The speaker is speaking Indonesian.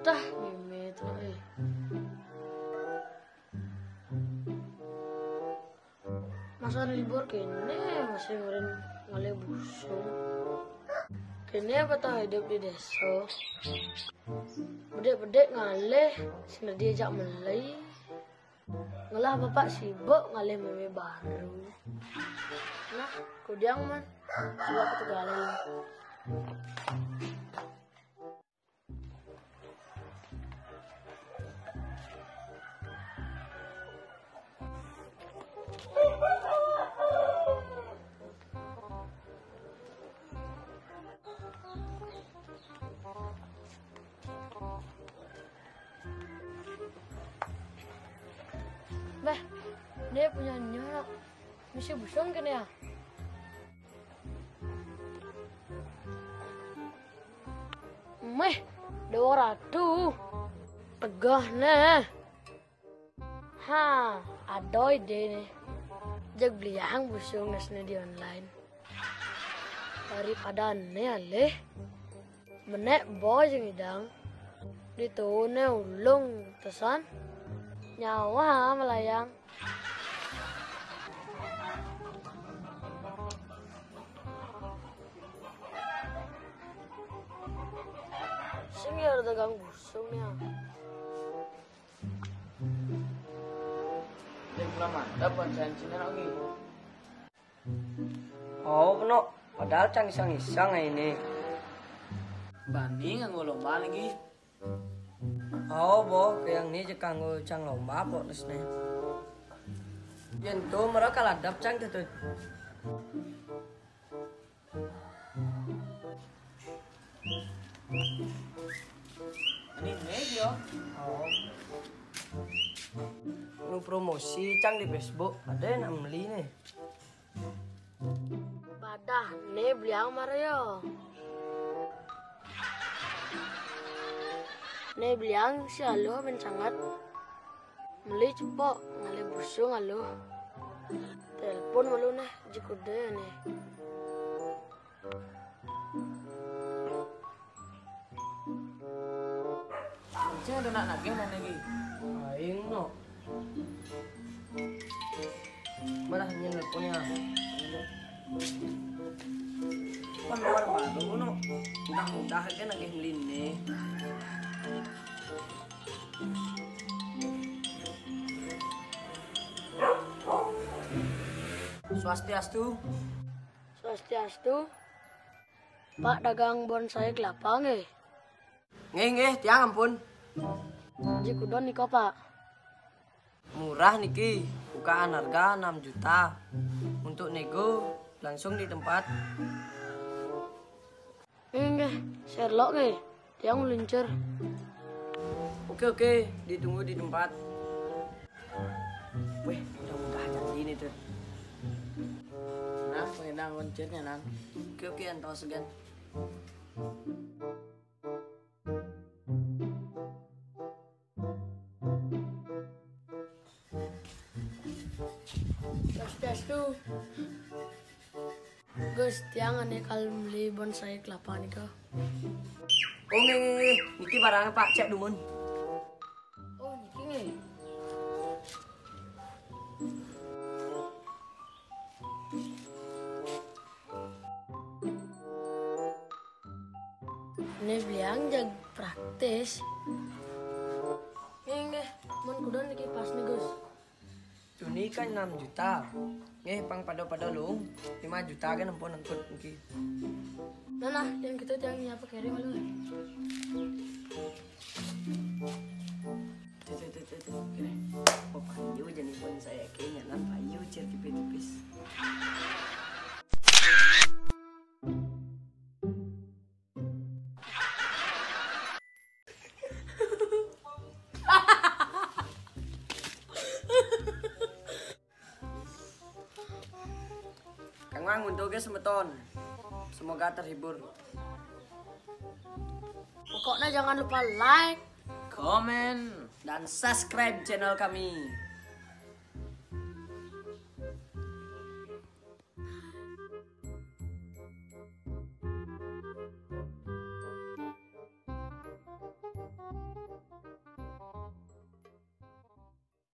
Dah meme itu masa libur kene masih ngeren ngale busung. Kene apa tau hidup di desa. Bedek-bedek ngale sini diajak melai. Ngalah bapak sibuk ngale meme baru. Nah, kudiang man. Coba ketegalan. Bah, dia punya nyawa. Mesti busung kan ya? Meh, dua ratu. Tegah nih. Ha, ada ide nih. Jag beli yang busung nesne di online. Daripada nih aleh. Menek boy yang idang. Ditune ulung tesan. Nyawa melayang. Sini ada dagang busungnya. Dia pula mantap bonsai Cina lagi. Oh, kena. Padahal cang isang-isang ini. Bani nganggo lomba lagi. Oh, boh, yang ini jekang cang lomba kok nesne. Yang tuh mereka ladap cang tuh. Ini medio. Oh. Lu promosi cang di Facebook ada yang beli nih. Badah nih beli yang Mario. Nih beli yang si alo mencangat. Meli cepok ngale busung alo. Telepon malu nih jikude nih. Cing ada nak nagih mana lagi? Aing no. Malah teleponnya. Kan luar baru no. Udah kan lagi beli nih. Swastiastu. Swastiastu. Pak dagang bonsai kelapa nggih. Nggih, tiang ampun. Jikudon niko Pak. Murah niki, bukaan harga 6 juta. Untuk nego langsung di tempat. Nggih, Sherlock nggih. Tiang meluncur. Oke, ditunggu di tempat. Wih, mudah-mudahan janji ini tuh. Nah, pengedang koncernya nan. Oke, entah segan. Swastiastu. Gus, tiang aneh kalau beli bonsai kelapa nih kau. Oh, nggih. Niki barangnya Pak, cek dumun. Oh, niki nggih. Ini bilang jag praktis. Nggih, mun kudu niki pas nih Gus. Ini kan 6 juta. Nggih, pang pada lung. 5 juta kan ampun angkut niki. Nah, yang gitu yang nyapa kiri malu. Kira. Oh, payu jadi pun saya kayaknya nan payu cer tipis-tipis. Kang Mang untuk semeton. Semoga terhibur. Pokoknya jangan lupa like, Komen Dan subscribe channel kami.